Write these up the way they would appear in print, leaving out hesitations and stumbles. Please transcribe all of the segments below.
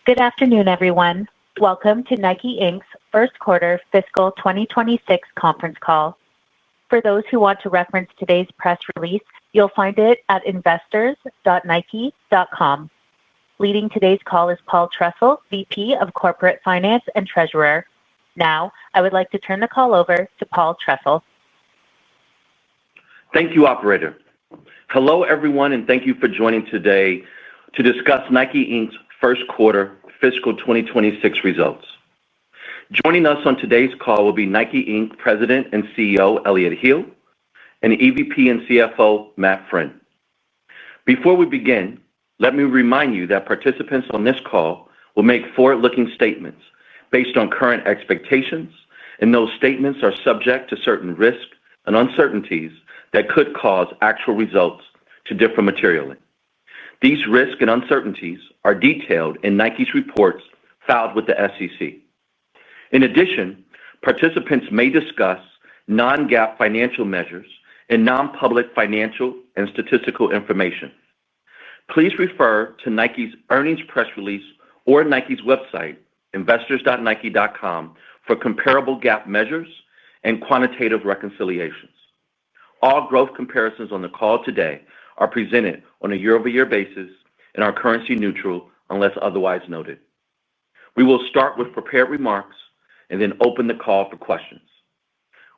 Good afternoon, everyone. Welcome to Nike Inc.'s first quarter fiscal 2026 conference call. For those who want to reference today's press release, you'll find it at investors.nike.com. Leading today's call is Paul Trussell, VP of Corporate Finance and Treasurer. Now, I would like to turn the call over to Paul Trussell. Thank you, Operator. Hello, everyone, and thank you for joining today to discuss Nike Inc.'s first quarter fiscal 2026 results. Joining us on today's call will be Nike Inc. President and CEO Elliott Hill and EVP and CFO Matt Friend. Before we begin, let me remind you that participants on this call will make forward-looking statements based on current expectations, and those statements are subject to certain risks and uncertainties that could cause actual results to differ materially. These risks and uncertainties are detailed in Nike's reports filed with the SEC. In addition, participants may discuss non-GAAP financial measures and non-public financial and statistical information. Please refer to Nike's earnings press release or Nike's website, investors.nike.com, for comparable GAAP measures and quantitative reconciliations. All growth comparisons on the call today are presented on a year-over-year basis and are currency neutral unless otherwise noted. We will start with prepared remarks and then open the call for questions.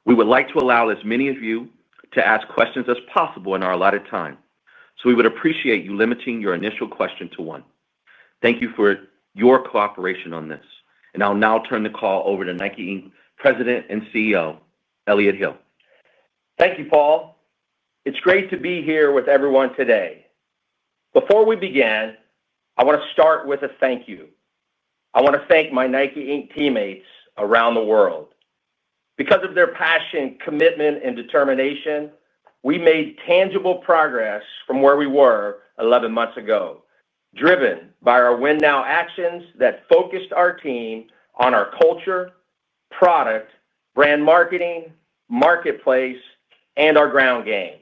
We would like to allow as many of you to ask questions as possible in our allotted time, so we would appreciate you limiting your initial question to one. Thank you for your cooperation on this, and I'll now turn the call over to Nike Inc. President and CEO Elliott Hill. Thank you, Paul. It's great to be here with everyone today. Before we begin, I want to start with a thank you. I want to thank my Nike Inc. teammates around the world. Because of their passion, commitment, and determination, we made tangible progress from where we were 11 months ago, driven by our Win Now actions that focused our team on our culture, product, brand marketing, marketplace, and our ground game.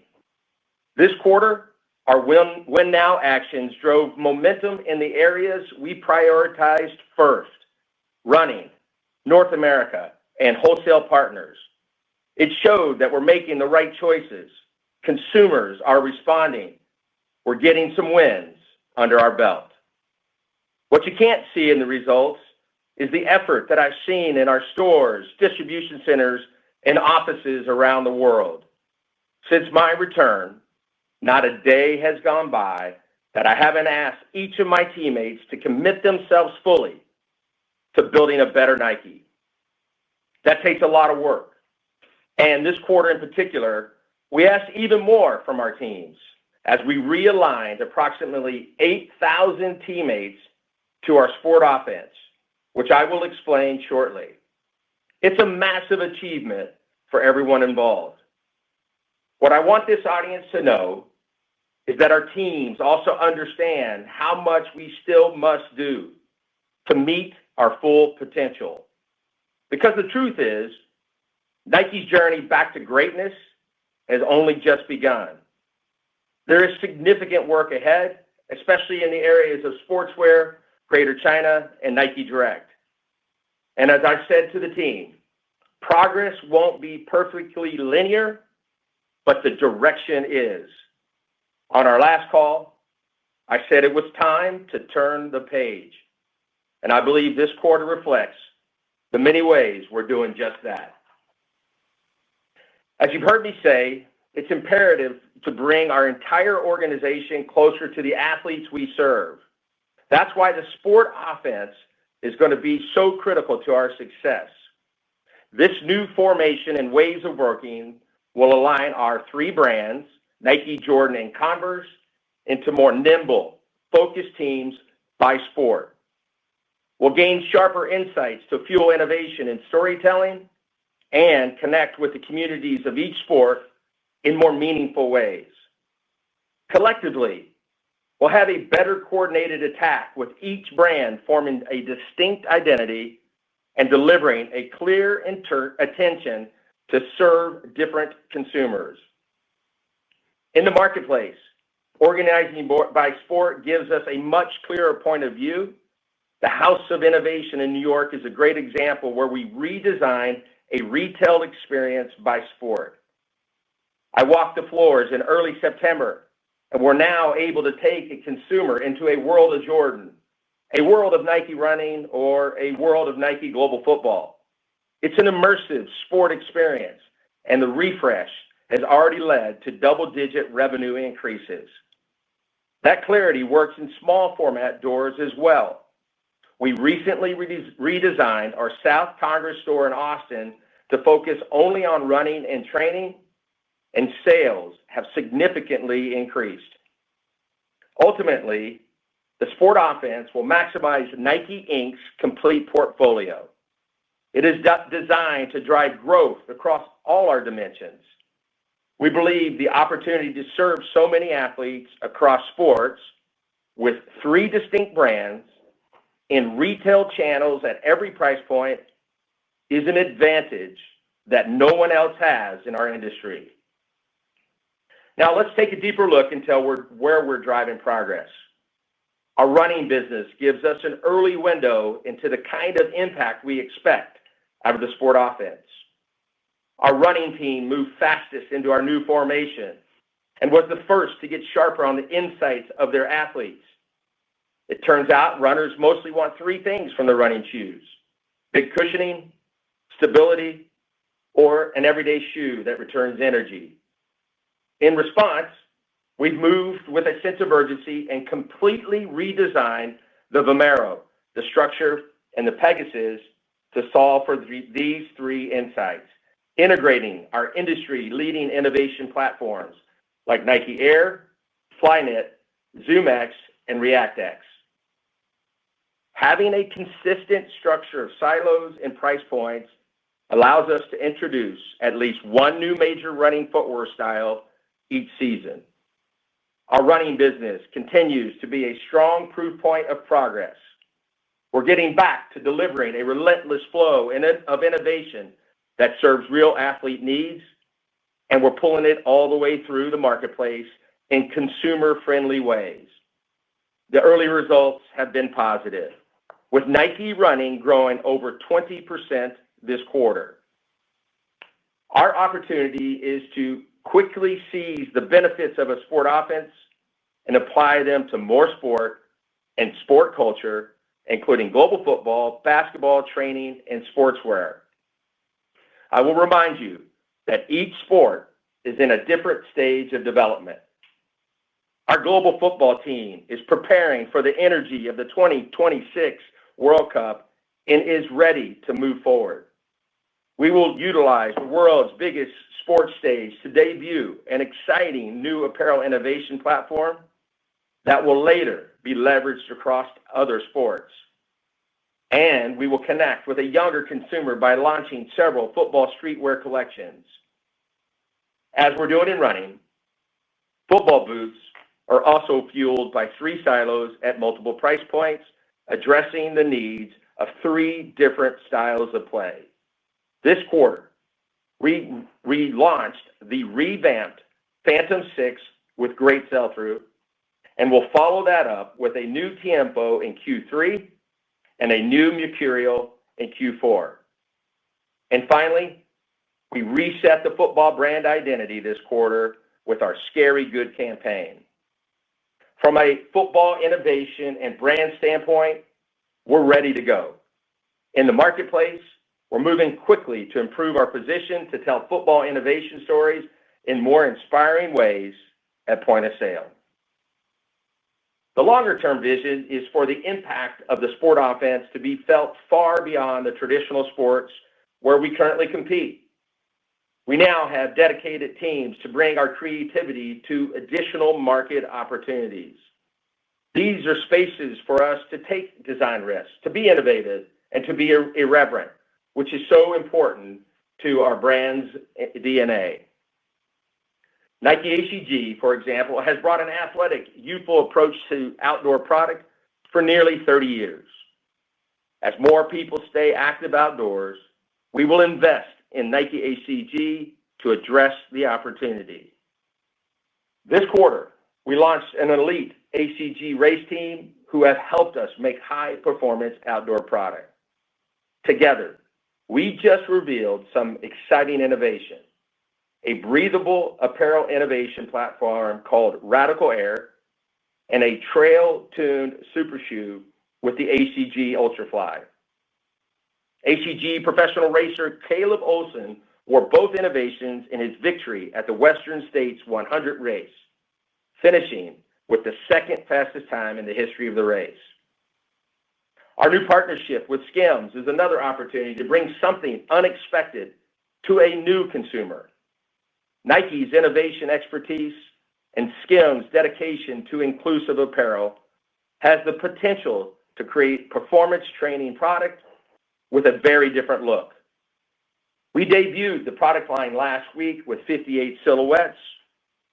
This quarter, our Win Now actions drove momentum in the areas we prioritized first: running, North America, and wholesale partners. It showed that we're making the right choices. Consumers are responding. We're getting some wins under our belt. What you can't see in the results is the effort that I've seen in our stores, distribution centers, and offices around the world. Since my return, not a day has gone by that I haven't asked each of my teammates to commit themselves fully to building a better Nike. That takes a lot of work. And this quarter in particular, we asked even more from our teams as we realigned approximately 8,000 teammates to our sport offense, which I will explain shortly. It's a massive achievement for everyone involved. What I want this audience to know is that our teams also understand how much we still must do to meet our full potential. Because the truth is, Nike's journey back to greatness has only just begun. There is significant work ahead, especially in the areas of sportswear, Greater China, and Nike Direct. And as I said to the team, progress won't be perfectly linear, but the direction is. On our last call, I said it was time to turn the page. And I believe this quarter reflects the many ways we're doing just that. As you've heard me say, it's imperative to bring our entire organization closer to the athletes we serve. That's why the sport offense is going to be so critical to our success. This new formation and ways of working will align our three brands, Nike, Jordan, and Converse, into more nimble, focused teams by sport. We'll gain sharper insights to fuel innovation and storytelling and connect with the communities of each sport in more meaningful ways. Collectively, we'll have a better coordinated attack with each brand forming a distinct identity and delivering a clear attention to serve different consumers. In the marketplace, organizing by sport gives us a much clearer point of view to how House of Innovation in New York is a great example where we redesigned a retail experience by sport. I walked the floors in early September, and we're now able to take a consumer into a world of Jordan, a world of Nike running, or a world of Nike global football. It's an immersive sport experience, and the refresh has already led to double-digit revenue increases. That clarity works in small format doors as well. We recently redesigned our South Congress store in Austin to focus only on running and training, and sales have significantly increased. Ultimately, the Sport Offense will maximize Nike Inc.'s complete portfolio. It is designed to drive growth across all our dimensions. We believe the opportunity to serve so many athletes across sports with 3 distinct brands in retail channels at every price point is an advantage that no one else has in our industry. Now let's take a deeper look into where we're driving progress. Our running business gives us an early window into the kind of impact we expect out of the Sport Offense. Our running team moved fastest into our new formation and was the first to get sharper on the insights of their athletes. It turns out runners mostly want 3 things from their running shoes: big cushioning, stability, or an everyday shoe that returns energy. In response, we've moved with a sense of urgency and completely redesigned the Vomero, the Structure, and the Pegasus to solve for these 3 insights, integrating our industry-leading innovation platforms like Nike Air, Flyknit, ZoomX, and ReactX. Having a consistent structure of silos and price points allows us to introduce at least 1 new major running footwear style each season. Our running business continues to be a strong proof point of progress. We're getting back to delivering a relentless flow of innovation that serves real athlete needs, and we're pulling it all the way through the marketplace in consumer-friendly ways. The early results have been positive, with Nike Running growing over 20% this quarter. Our opportunity is to quickly seize the benefits of a Sport Offense and apply them to more sport and sport culture, including global football, basketball, training, and sportswear. I will remind you that each sport is in a different stage of development. Our global football team is preparing for the energy of the 2026 World Cup and is ready to move forward. We will utilize the world's biggest sports stage to debut an exciting new apparel innovation platform that will later be leveraged across other sports. And we will connect with a younger consumer by launching several football streetwear collections. As we're doing in running, football boots are also fueled by 3 silos at multiple price points, addressing the needs of 3 different styles of play. This quarter, we relaunched the revamped Phantom 6 with great sell-through, and we'll follow that up with a new Tiempo in Q3 and a new Mercurial in Q4. And finally, we reset the football brand identity this quarter with our Scary Good campaign. From a football innovation and brand standpoint, we're ready to go. In the marketplace, we're moving quickly to improve our position to tell football innovation stories in more inspiring ways at point of sale. The longer-term vision is for the impact of the Sport Offense to be felt far beyond the traditional sports where we currently compete. We now have dedicated teams to bring our creativity to additional market opportunities. These are spaces for us to take design risks, to be innovative, and to be irreverent, which is so important to our brand's DNA. Nike ACG, for example, has brought an athletic, youthful approach to outdoor product for nearly 30 years. As more people stay active outdoors, we will invest in Nike ACG to address the opportunity. This quarter, we launched an elite ACG race team who have helped us make high-performance outdoor product. Together, we just revealed some exciting innovation: a breathable apparel innovation platform called Radical Air and a trail-tuned super shoe with the ACG Ultrafly. ACG professional racer Caleb Olson wore both innovations in his victory at the Western States 100 race, finishing with the second fastest time in the history of the race. Our new partnership with Skims is another opportunity to bring something unexpected to a new consumer. Nike's innovation expertise and Skims' dedication to inclusive apparel has the potential to create performance training product with a very different look. We debuted the product line last week with 58 silhouettes,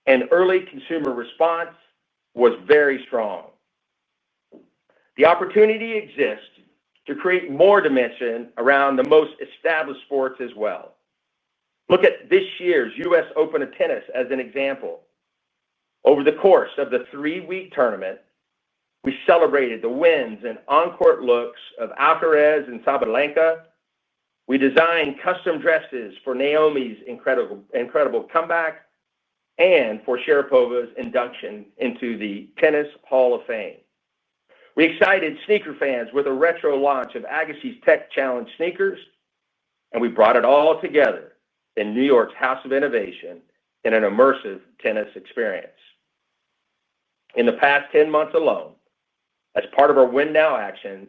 and early consumer response was very strong. The opportunity exists to create more dimension around the most established sports as well. Look at this year's U.S. Open of Tennis as an example. Over the course of the 3-week tournament, we celebrated the wins and on-court looks of Alcaraz and Sabalenka. We designed custom dresses for Naomi's incredible comeback and for Sharapova's induction into the Tennis Hall of Fame. We excited sneaker fans with a retro launch of Agassi's Tech Challenge sneakers, and we brought it all together in New York's House of Innovation in an immersive tennis experience. In the past 10 months alone, as part of our Win Now actions,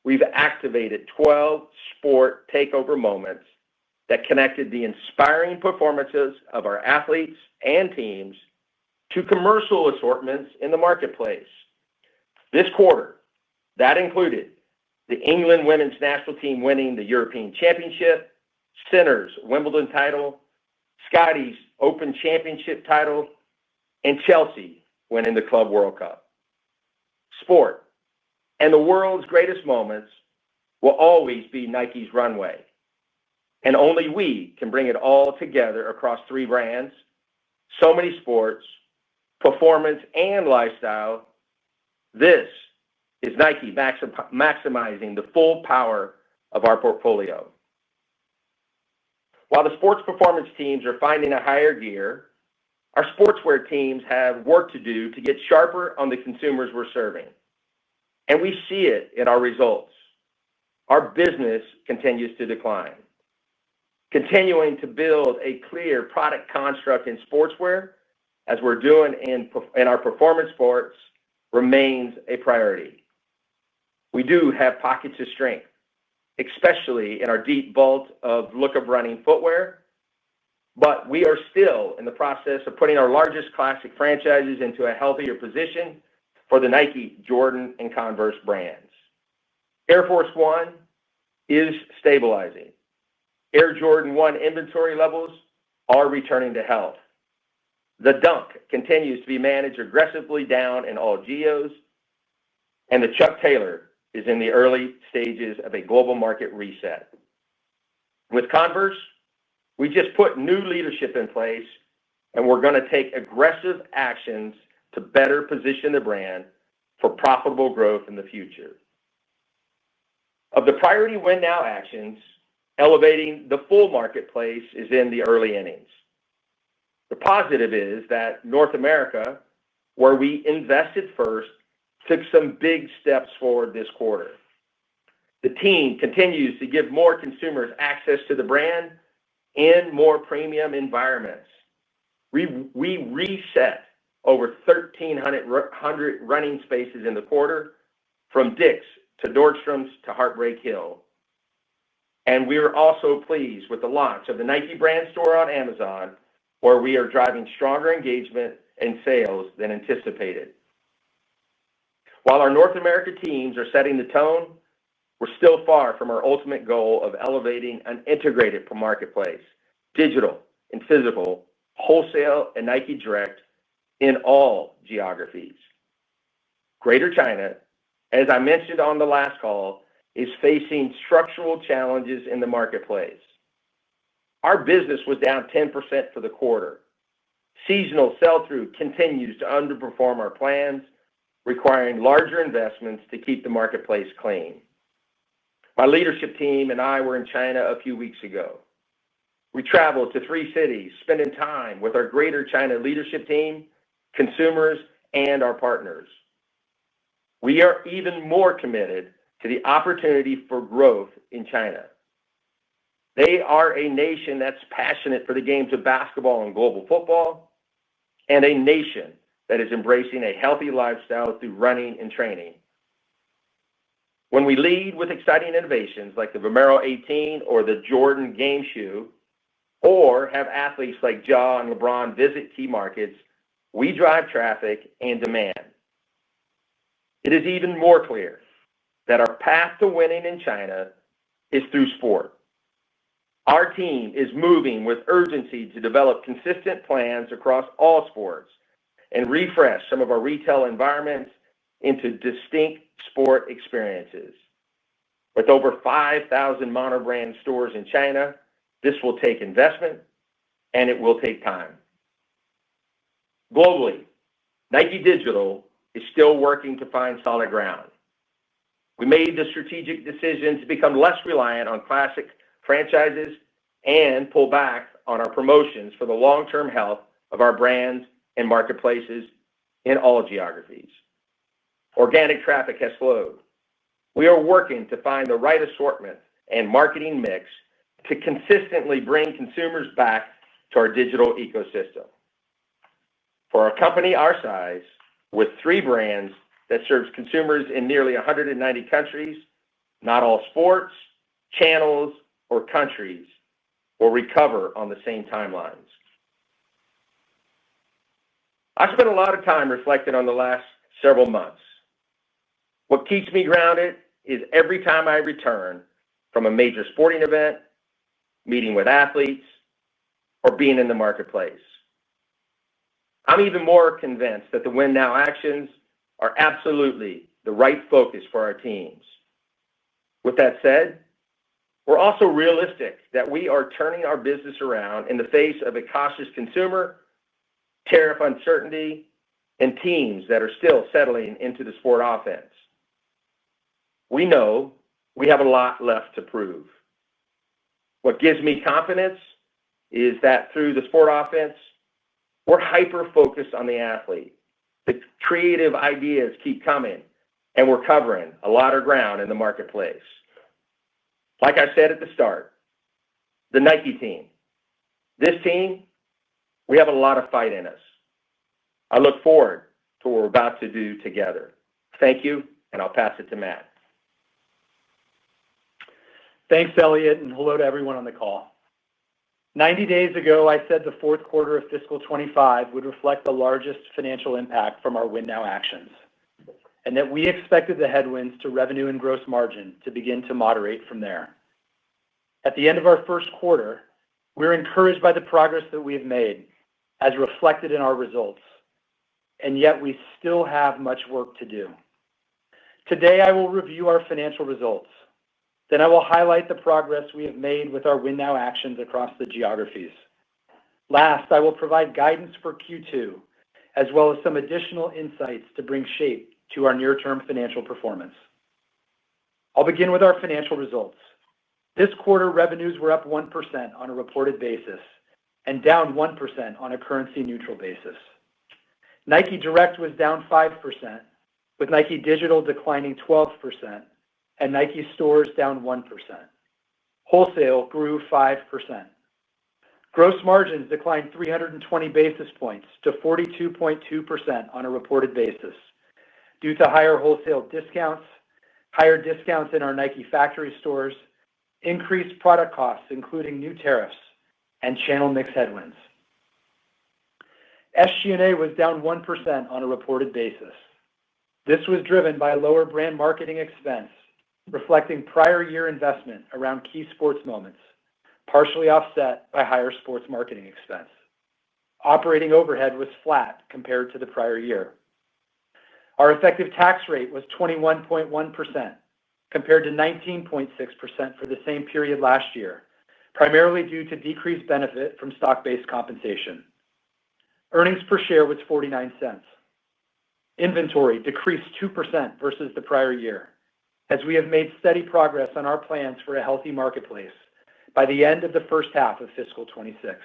we've activated 12 sport takeover moments that connected the inspiring performances of our athletes and teams to commercial assortments in the marketplace. This quarter, that included the England women's national team winning the European Championship, Sinner's Wimbledon title, Scotty's Open Championship title, and Chelsea winning the Club World Cup. Sport and the world's greatest moments will always be Nike's runway, and only we can bring it all together across 3 brands, so many sports, performance, and lifestyle. This is Nike maximizing the full power of our portfolio. While the sports performance teams are finding a higher gear, our sportswear teams have work to do to get sharper on the consumers we're serving. And we see it in our results. Our business continues to decline. Continuing to build a clear product construct in sportswear, as we're doing in our performance sports, remains a priority. We do have pockets of strength, especially in our deep vault of look of running footwear, but we are still in the process of putting our largest classic franchises into a healthier position for the Nike, Jordan, and Converse brands. Air Force 1 is stabilizing. Air Jordan 1 inventory levels are returning to health. The Dunk continues to be managed aggressively down in all geos, and the Chuck Taylor is in the early stages of a global market reset. With Converse, we just put new leadership in place, and we're going to take aggressive actions to better position the brand for profitable growth in the future. Of the priority Win Now actions, elevating the full marketplace is in the early innings. The positive is that North America, where we invested first, took some big steps forward this quarter. The team continues to give more consumers access to the brand in more premium environments. We reset over 1,300 running spaces in the quarter, from Dick's to Nordstrom's to Heartbreak Hill. And we are also pleased with the launch of the Nike brand store on Amazon, where we are driving stronger engagement and sales than anticipated. While our North America teams are setting the tone, we're still far from our ultimate goal of elevating an integrated marketplace, digital and physical, wholesale and Nike Direct in all geographies. Greater China, as I mentioned on the last call, is facing structural challenges in the marketplace. Our business was down 10% for the quarter. Seasonal sell-through continues to underperform our plans, requiring larger investments to keep the marketplace clean. My leadership team and I were in China a few weeks ago. We traveled to 3 cities, spending time with our Greater China leadership team, consumers, and our partners. We are even more committed to the opportunity for growth in China. They are a nation that's passionate for the games of basketball and global football, and a nation that is embracing a healthy lifestyle through running and training. When we lead with exciting innovations like the Vomero 18 or the Jordan game shoe, or have athletes like Ja and LeBron visit key markets, we drive traffic and demand. It is even more clear that our path to winning in China is through sport. Our team is moving with urgency to develop consistent plans across all sports and refresh some of our retail environments into distinct sport experiences. With over 5,000 monobrand stores in China, this will take investment and it will take time. Globally, Nike Digital is still working to find solid ground. We made the strategic decision to become less reliant on classic franchises and pull back on our promotions for the long-term health of our brands and marketplaces in all geographies. Organic traffic has slowed. We are working to find the right assortment and marketing mix to consistently bring consumers back to our digital ecosystem. For a company our size, with 3 brands that serves consumers in nearly 190 countries, not all sports, channels, or countries will recover on the same timelines. I spent a lot of time reflecting on the last several months. What keeps me grounded is every time I return from a major sporting event, meeting with athletes, or being in the marketplace. I'm even more convinced that the Win Now actions are absolutely the right focus for our teams. With that said, we're also realistic that we are turning our business around in the face of a cautious consumer, tariff uncertainty, and teams that are still settling into the sport offense. We know we have a lot left to prove. What gives me confidence is that through the sport offense, we're hyper-focused on the athlete. The creative ideas keep coming, and we're covering a lot of ground in the marketplace. Like I said at the start, the Nike team. This team, we have a lot of fight in us. I look forward to what we're about to do together. Thank you, and I'll pass it to Matt. Thanks, Elliott, and hello to everyone on the call. 90 days ago, I said the fourth quarter of fiscal 25 would reflect the largest financial impact from our Win Now actions, and that we expected the headwinds to revenue and gross margin to begin to moderate from there. At the end of our first quarter, we're encouraged by the progress that we have made, as reflected in our results, and yet we still have much work to do. Today, I will review our financial results. Then I will highlight the progress we have made with our Win Now actions across the geographies. Last, I will provide guidance for Q2, as well as some additional insights to bring shape to our near-term financial performance. I'll begin with our financial results. This quarter, revenues were up 1% on a reported basis and down 1% on a currency-neutral basis. Nike Direct was down 5%, with Nike Digital declining 12%, and Nike Stores down 1%. Wholesale grew 5%. Gross margins declined 320 basis points to 42.2% on a reported basis due to higher wholesale discounts, higher discounts in our Nike factory stores, increased product costs, including new tariffs, and channel mix headwinds. SG&A was down 1% on a reported basis. This was driven by lower brand marketing expense, reflecting prior year investment around key sports moments, partially offset by higher sports marketing expense. Operating overhead was flat compared to the prior year. Our effective tax rate was 21.1%, compared to 19.6% for the same period last year, primarily due to decreased benefit from stock-based compensation. Earnings per share was 49 cents. Inventory decreased 2% versus the prior year, as we have made steady progress on our plans for a healthy marketplace by the end of the first half of fiscal 2026.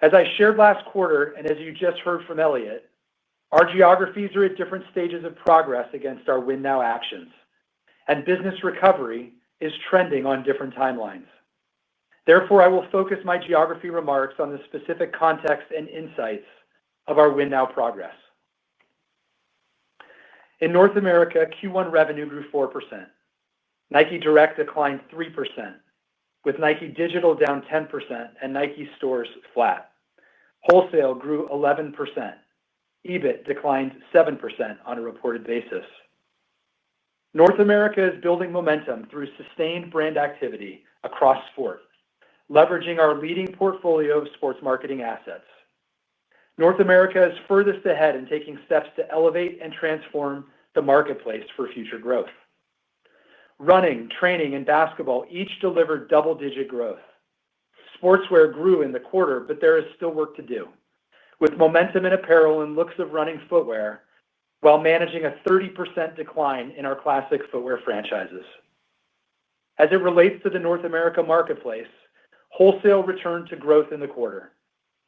As I shared last quarter, and as you just heard from Elliott, our geographies are at different stages of progress against our Win Now actions, and business recovery is trending on different timelines. Therefore, I will focus my geography remarks on the specific context and insights of our Win Now progress. In North America, Q1 revenue grew 4%. Nike Direct declined 3%, with Nike Digital down 10% and Nike Stores flat. Wholesale grew 11%. EBIT declined 7% on a reported basis. North America is building momentum through sustained brand activity across sport, leveraging our leading portfolio of sports marketing assets. North America is furthest ahead in taking steps to elevate and transform the marketplace for future growth. Running, training, and basketball each delivered double-digit growth. Sportswear grew in the quarter, but there is still work to do, with momentum in apparel and looks of running footwear, while managing a 30% decline in our classic footwear franchises. As it relates to the North America marketplace, wholesale returned to growth in the quarter,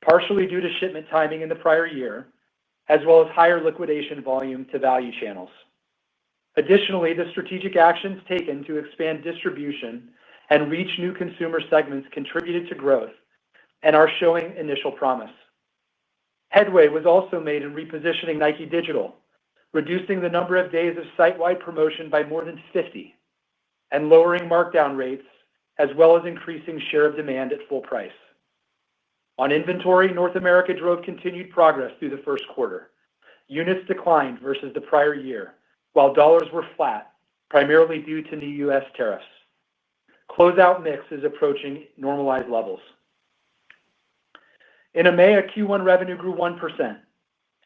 partially due to shipment timing in the prior year, as well as higher liquidation volume to value channels. Additionally, the strategic actions taken to expand distribution and reach new consumer segments contributed to growth and are showing initial promise. Headway was also made in repositioning Nike Digital, reducing the number of days of site-wide promotion by more than 50, and lowering markdown rates, as well as increasing share of demand at full price. On inventory, North America drove continued progress through the first quarter. Units declined versus the prior year, while dollars were flat, primarily due to new U.S. tariffs. Closeout mix is approaching normalized levels. In EMEA, Q1 revenue grew 1%.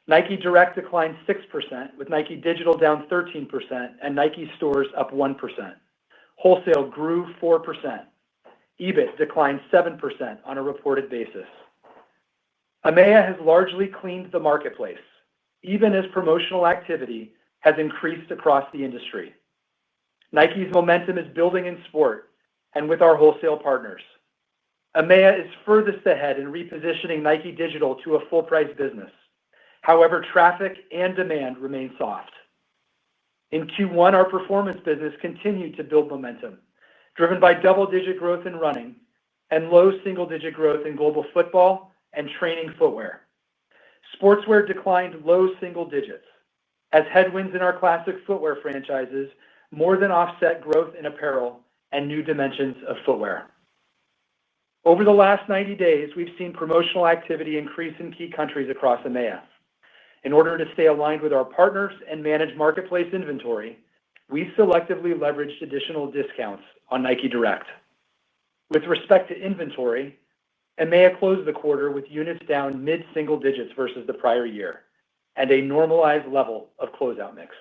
Nike Direct declined 6%, with Nike Digital down 13% and Nike Stores up 1%. Wholesale grew 4%. EBIT declined 7% on a reported basis. EMEA has largely cleaned the marketplace, even as promotional activity has increased across the industry. Nike's momentum is building in sport and with our wholesale partners. EMEA is furthest ahead in repositioning Nike Digital to a full-price business. However, traffic and demand remain soft. In Q1, our performance business continued to build momentum, driven by double-digit growth in running and low single-digit growth in global football and training footwear. Sportswear declined low single digits, as headwinds in our classic footwear franchises more than offset growth in apparel and new dimensions of footwear. Over the last 90 days, we've seen promotional activity increase in key countries across EMEA. In order to stay aligned with our partners and manage marketplace inventory, we selectively leveraged additional discounts on Nike Direct. With respect to inventory, EMEA closed the quarter with units down mid-single digits versus the prior year and a normalized level of closeout mix.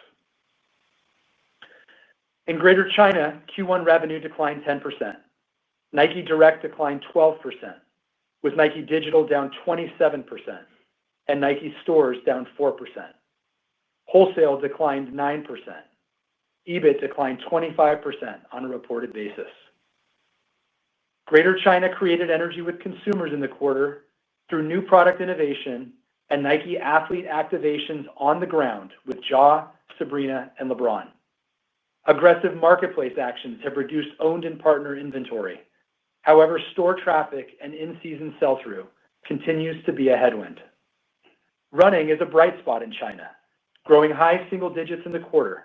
In Greater China, Q1 revenue declined 10%. Nike Direct declined 12%, with Nike Digital down 27% and Nike Stores down 4%. Wholesale declined 9%. EBIT declined 25% on a reported basis. Greater China created energy with consumers in the quarter through new product innovation and Nike athlete activations on the ground with Ja, Sabrina, and LeBron. Aggressive marketplace actions have reduced owned and partner inventory. However, store traffic and in-season sell-through continues to be a headwind. Running is a bright spot in China, growing high single digits in the quarter,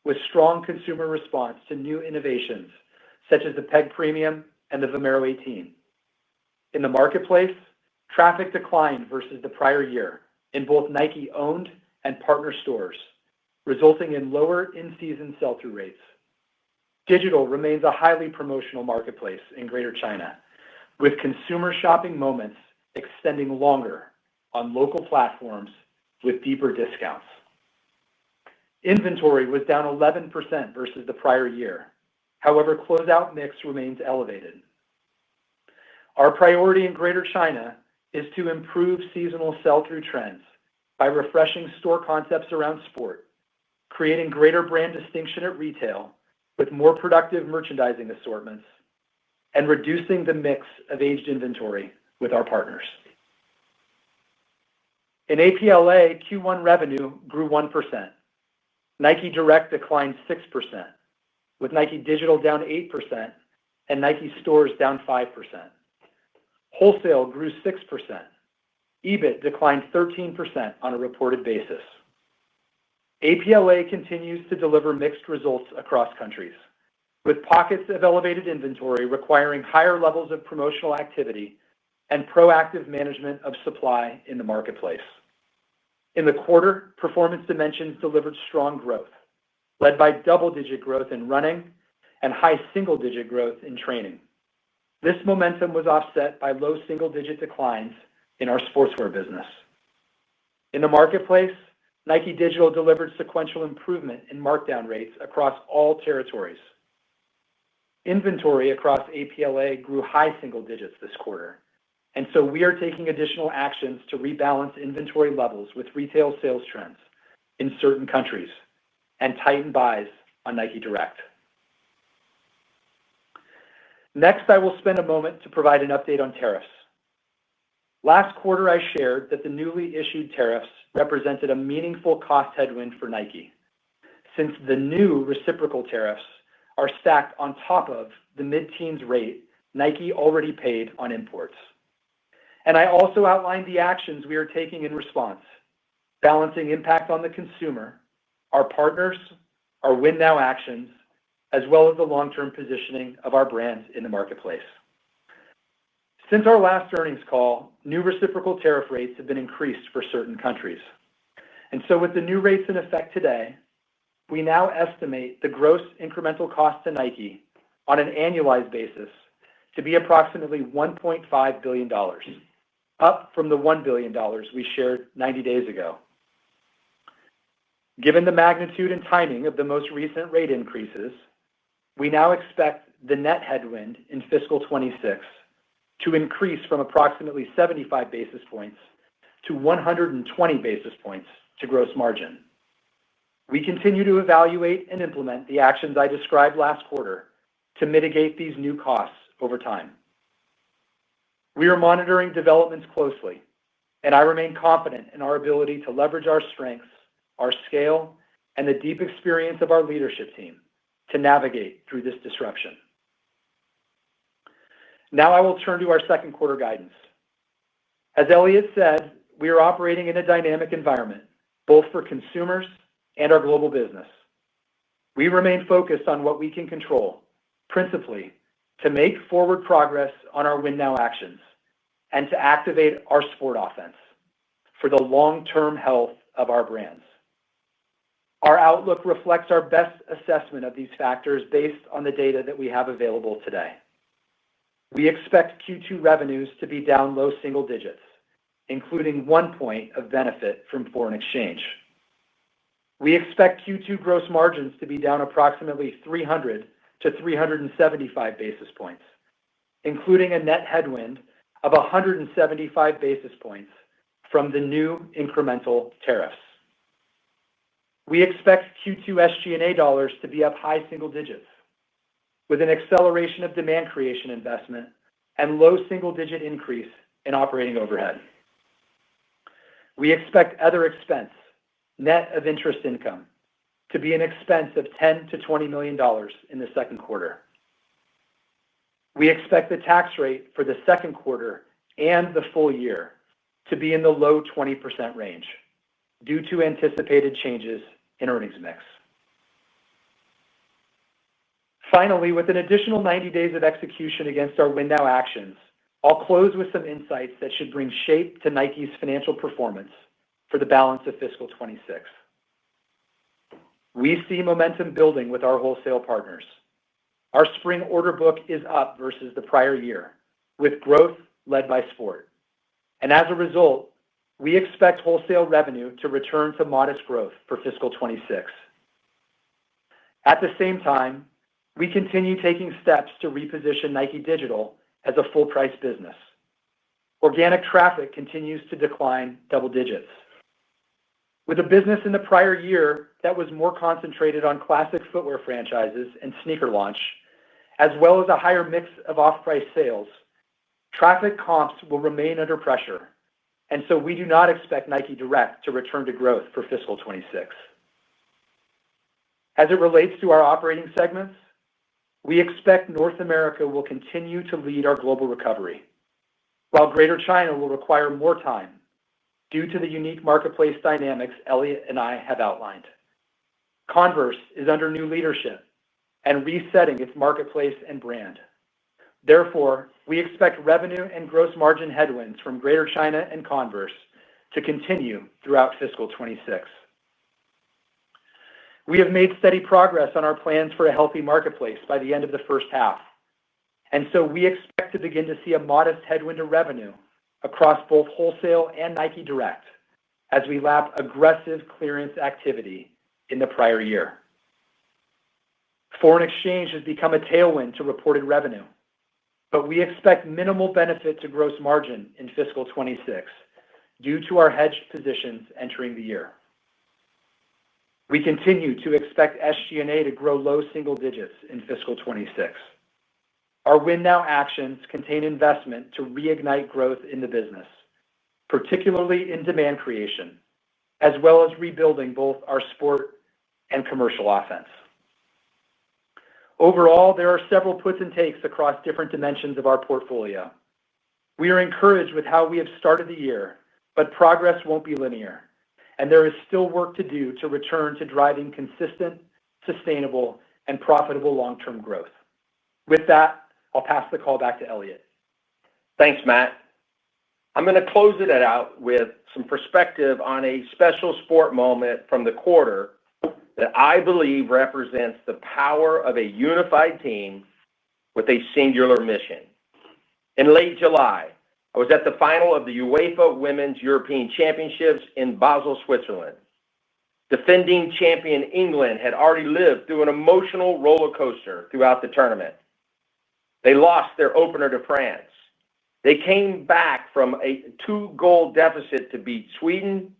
with strong consumer response to new innovations such as the Peg Premium and the Vomero 18. In the marketplace, traffic declined versus the prior year in both Nike-owned and partner stores, resulting in lower in-season sell-through rates. Digital remains a highly promotional marketplace in Greater China, with consumer shopping moments extending longer on local platforms with deeper discounts. Inventory was down 11% versus the prior year. However, closeout mix remains elevated. Our priority in Greater China is to improve seasonal sell-through trends by refreshing store concepts around sport, creating greater brand distinction at retail with more productive merchandising assortments, and reducing the mix of aged inventory with our partners. In APLA, Q1 revenue grew 1%. Nike Direct declined 6%, with Nike Digital down 8% and Nike Stores down 5%. Wholesale grew 6%. EBIT declined 13% on a reported basis. APLA continues to deliver mixed results across countries, with pockets of elevated inventory requiring higher levels of promotional activity and proactive management of supply in the marketplace. In the quarter, Performance Dimensions delivered strong growth, led by double-digit growth in running and high single-digit growth in training. This momentum was offset by low single-digit declines in our sportswear business. In the marketplace, Nike Digital delivered sequential improvement in markdown rates across all territories. Inventory across APLA grew high single digits this quarter, and so we are taking additional actions to rebalance inventory levels with retail sales trends in certain countries and tighten buys on Nike Direct. Next, I will spend a moment to provide an update on tariffs. Last quarter, I shared that the newly issued tariffs represented a meaningful cost headwind for Nike, since the new reciprocal tariffs are stacked on top of the mid-teens rate Nike already paid on imports. And I also outlined the actions we are taking in response, balancing impact on the consumer, our partners, our win now actions, as well as the long-term positioning of our brands in the marketplace. Since our last earnings call, new reciprocal tariff rates have been increased for certain countries. And so with the new rates in effect today, we now estimate the gross incremental cost to Nike on an annualized basis to be approximately $1.5 billion, up from the $1 billion we shared 90 days ago. Given the magnitude and timing of the most recent rate increases, we now expect the net headwind in fiscal 26 to increase from approximately 75 basis points to 120 basis points to gross margin. We continue to evaluate and implement the actions I described last quarter to mitigate these new costs over time. We are monitoring developments closely, and I remain confident in our ability to leverage our strengths, our scale, and the deep experience of our leadership team to navigate through this disruption. Now I will turn to our second quarter guidance. As Elliott said, we are operating in a dynamic environment, both for consumers and our global business. We remain focused on what we can control, principally to make forward progress on our win now actions and to activate our sport offense for the long-term health of our brands. Our outlook reflects our best assessment of these factors based on the data that we have available today. We expect Q2 revenues to be down low single digits, including 1 point of benefit from foreign exchange. We expect Q2 gross margins to be down approximately 300 to 375 basis points, including a net headwind of 175 basis points from the new incremental tariffs. We expect Q2 SG&A dollars to be up high single digits, with an acceleration of demand creation investment and low single-digit increase in operating overhead. We expect other expense, net of interest income, to be an expense of $10 to $20 million in the second quarter. We expect the tax rate for the second quarter and the full year to be in the low 20% range due to anticipated changes in earnings mix. Finally, with an additional 90 days of execution against our win now actions, I'll close with some insights that should bring shape to Nike's financial performance for the balance of fiscal 26. We see momentum building with our wholesale partners. Our spring order book is up versus the prior year, with growth led by sport. And as a result, we expect wholesale revenue to return to modest growth for fiscal 26. At the same time, we continue taking steps to reposition Nike Digital as a full-price business. Organic traffic continues to decline double digits. With a business in the prior year that was more concentrated on classic footwear franchises and sneaker launch, as well as a higher mix of off-price sales, traffic comps will remain under pressure, and so we do not expect Nike Direct to return to growth for fiscal 26. As it relates to our operating segments, we expect North America will continue to lead our global recovery, while Greater China will require more time due to the unique marketplace dynamics Elliott and I have outlined. Converse is under new leadership and resetting its marketplace and brand. Therefore, we expect revenue and gross margin headwinds from Greater China and Converse to continue throughout fiscal 26. We have made steady progress on our plans for a healthy marketplace by the end of the first half, and so we expect to begin to see a modest headwind to revenue across both wholesale and Nike Direct as we lap aggressive clearance activity in the prior year. Foreign exchange has become a tailwind to reported revenue, but we expect minimal benefit to gross margin in fiscal 26 due to our hedged positions entering the year. We continue to expect SG&A to grow low single digits in fiscal 26. Our Win Now actions contain investment to reignite growth in the business, particularly in demand creation, as well as rebuilding both our sport and commercial offense. Overall, there are several puts and takes across different dimensions of our portfolio. We are encouraged with how we have started the year, but progress won't be linear, and there is still work to do to return to driving consistent, sustainable, and profitable long-term growth. With that, I'll pass the call back to Elliott. Thanks, Matt. I'm going to close it out with some perspective on a special sport moment from the quarter that I believe represents the power of a unified team with a singular mission. In late July, I was at the final of the UEFA Women's European Championships in Basel, Switzerland. Defending champion England had already lived through an emotional roller coaster throughout the tournament. They lost their opener to France. They came back from a 2-goal deficit to beat Sweden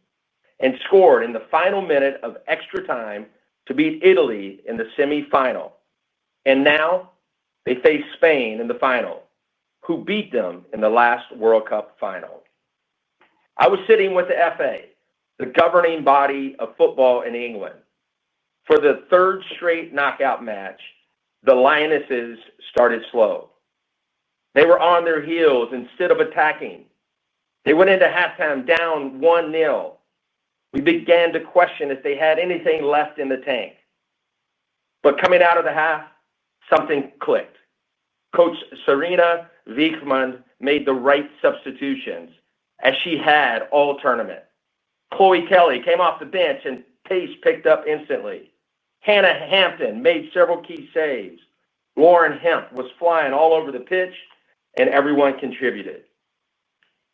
and scored in the final minute of extra time to beat Italy in the semifinal. And now they face Spain in the final, who beat them in the last World Cup final. I was sitting with the FA, the governing body of football in England. For the third straight knockout match, the Lionesses started slow. They were on their heels instead of attacking. They went into halftime down 1-0. We began to question if they had anything left in the tank. But coming out of the half, something clicked. Coach Serena Wiegmann made the right substitutions, as she had all tournament. Chloe Kelly came off the bench and pace picked up instantly. Hannah Hampton made several key saves. Lauren Hemp was flying all over the pitch, and everyone contributed.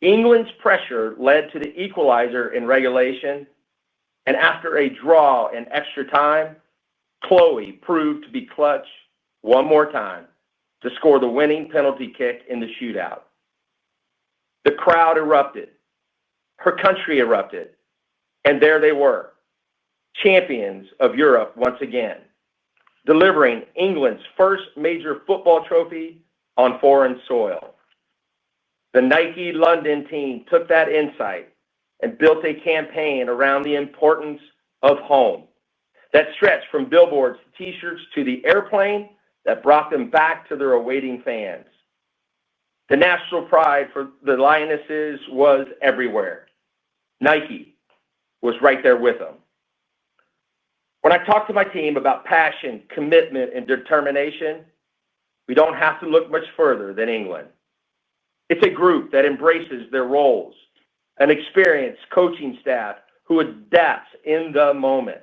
England's pressure led to the equalizer in regulation, and after a draw in extra time, Chloe proved to be clutch one more time to score the winning penalty kick in the shootout. The crowd erupted. Her country erupted. And there they were, champions of Europe once again, delivering England's first major football trophy on foreign soil. The Nike London team took that insight and built a campaign around the importance of home that stretched from billboards to T-shirts to the airplane that brought them back to their awaiting fans. The national pride for the Lionesses was everywhere. Nike was right there with them. When I talk to my team about passion, commitment, and determination, we don't have to look much further than England. It's a group that embraces their roles, an experienced coaching staff who adapts in the moment,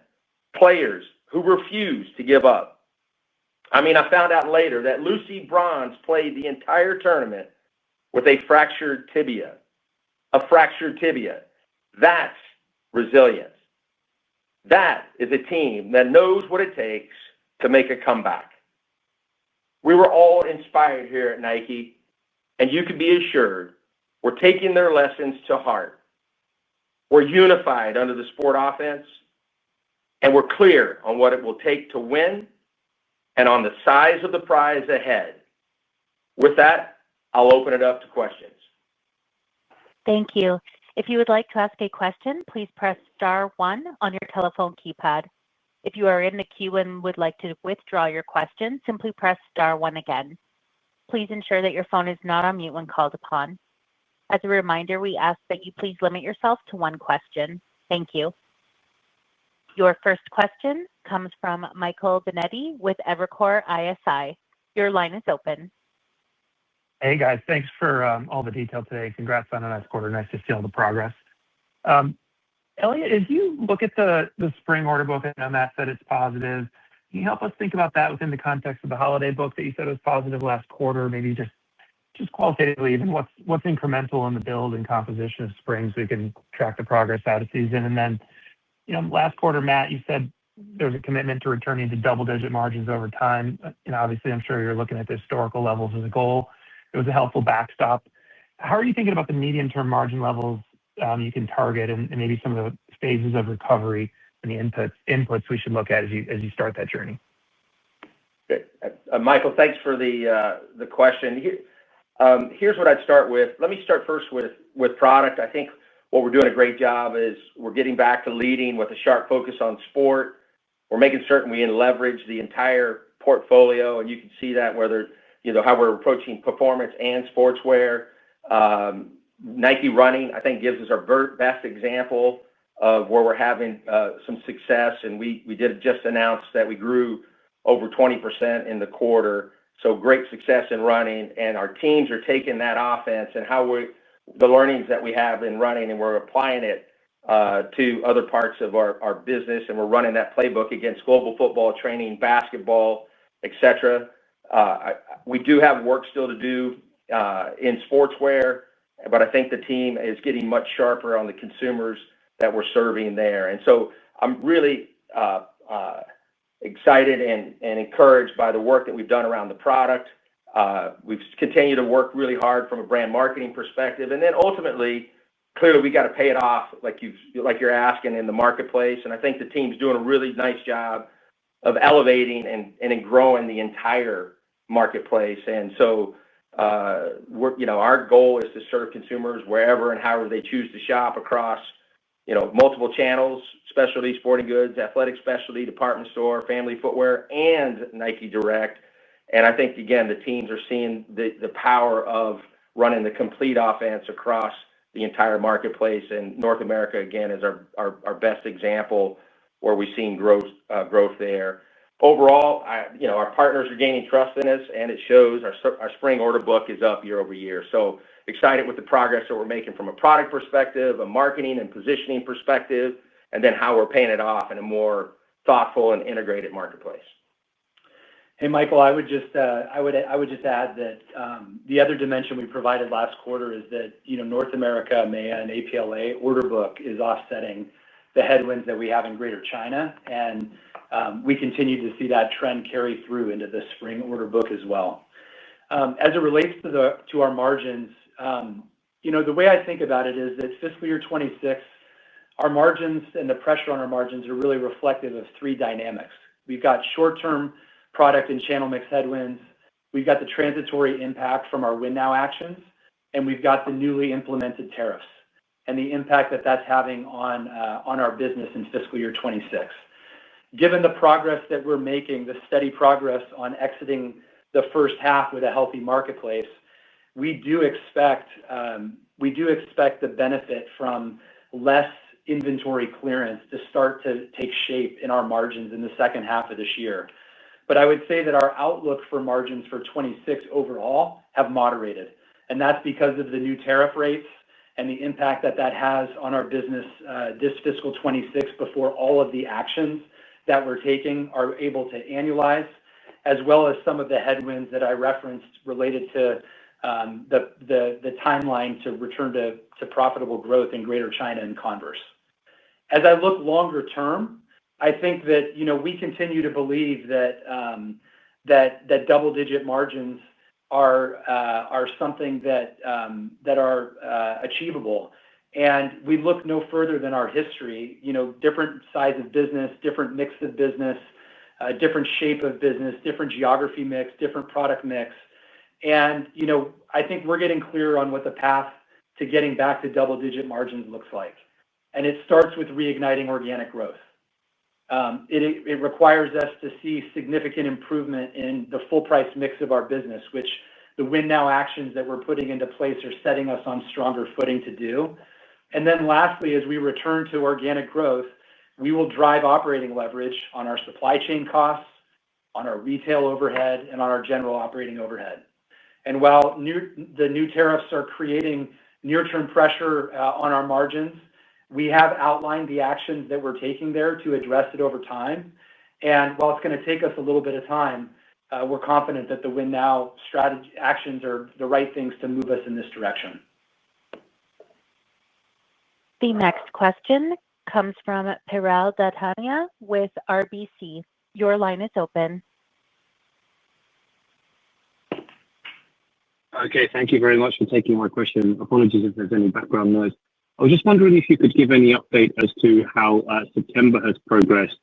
players who refuse to give up. I found out later that Lucy Bronze played the entire tournament with a fractured tibia. A fractured tibia. That's resilience. That is a team that knows what it takes to make a comeback. We were all inspired here at Nike, and you can be assured we're taking their lessons to heart. We're unified under the sport offense, and we're clear on what it will take to win and on the size of the prize ahead. With that, I'll open it up to questions. Thank you. If you would like to ask a question, please press star 1 on your telephone keypad. If you are in the queue and would like to withdraw your question, simply press star 1 again. Please ensure that your phone is not on mute when called upon. As a reminder, we ask that you please limit yourself to 1 question. Thank you. Your first question comes from Michael Binetti with Evercore ISI. Your line is open. Hey, guys. Thanks for all the detail today. Congrats on a nice quarter. Nice to see all the progress. Elliott, as you look at the spring order book and Matt said it's positive, can you help us think about that within the context of the holiday book that you said was positive last quarter? Maybe just qualitatively, even what's incremental in the build and composition of spring so we can track the progress out of season. And then, last quarter, Matt, you said there's a commitment to returning to double-digit margins over time. Obviously, I'm sure you're looking at the historical levels as a goal. It was a helpful backstop. How are you thinking about the medium-term margin levels you can target and maybe some of the phases of recovery and the inputs we should look at as you start that journey? Okay. Michael, thanks for the question. Here's what I'd start with. Let me start first with product. I think what we're doing a great job is we're getting back to leading with a sharp focus on sport. We're making certain we leverage the entire portfolio, and you can see that whether how we're approaching performance and sportswear. Nike Running, I think, gives us our best example of where we're having some success, and we did just announce that we grew over 20% in the quarter. So great success in running, and our teams are taking that offense and the learnings that we have in running, and we're applying it to other parts of our business, and we're running that playbook against global football, training, basketball, etc. We do have work still to do in sportswear, but I think the team is getting much sharper on the consumers that we're serving there. And so I'm really excited and encouraged by the work that we've done around the product. We've continued to work really hard from a brand marketing perspective. And then ultimately, clearly, we got to pay it off like you're asking in the marketplace. And I think the team's doing a really nice job of elevating and growing the entire marketplace. And so our goal is to serve consumers wherever and however they choose to shop across multiple channels: specialty, sporting goods, athletic specialty, department store, family footwear, and Nike Direct. And I think, again, the teams are seeing the power of running the complete offense across the entire marketplace. And North America, again, is our best example where we've seen growth there. Overall, our partners are gaining trust in us, and it shows. Our spring order book is up year over year. So excited with the progress that we're making from a product perspective, a marketing and positioning perspective, and then how we're paying it off in a more thoughtful and integrated marketplace. Hey, Michael, I would just add that the other dimension we provided last quarter is that North America, EMEA, and APLA order book is offsetting the headwinds that we have in Greater China, and we continue to see that trend carry through into the spring order book as well. As it relates to our margins, the way I think about it is that fiscal year 26, our margins and the pressure on our margins are really reflective of 3 dynamics. We've got short-term product and channel mix headwinds. We've got the transitory impact from our Win Now actions, and we've got the newly implemented tariffs and the impact that that's having on our business in fiscal year 26. Given the progress that we're making, the steady progress on exiting the first half with a healthy marketplace, we do expect the benefit from less inventory clearance to start to take shape in our margins in the second half of this year. But I would say that our outlook for margins for 26 overall have moderated, and that's because of the new tariff rates and the impact that has on our business this fiscal 26 before all of the actions that we're taking are able to annualize, as well as some of the headwinds that I referenced related to the timeline to return to profitable growth in Greater China and Converse. As I look longer term, I think that we continue to believe that double-digit margins are something that are achievable. We look no further than our history, different size of business, different mix of business, different shape of business, different geography mix, different product mix. I think we're getting clear on what the path to getting back to double-digit margins looks like. It starts with reigniting organic growth. It requires us to see significant improvement in the full-price mix of our business, which the Win Now actions that we're putting into place are setting us on stronger footing to do. Lastly, as we return to organic growth, we will drive operating leverage on our supply chain costs, on our retail overhead, and on our general operating overhead. While the new tariffs are creating near-term pressure on our margins, we have outlined the actions that we're taking there to address it over time. While it's going to take us a little bit of time, we're confident that the Win Now strategy actions are the right things to move us in this direction. The next question comes from Piral Dadhania with RBC. Your line is open. Okay, thank you very much for taking my question. Apologies if there's any background noise. I was just wondering if you could give any update as to how September has progressed,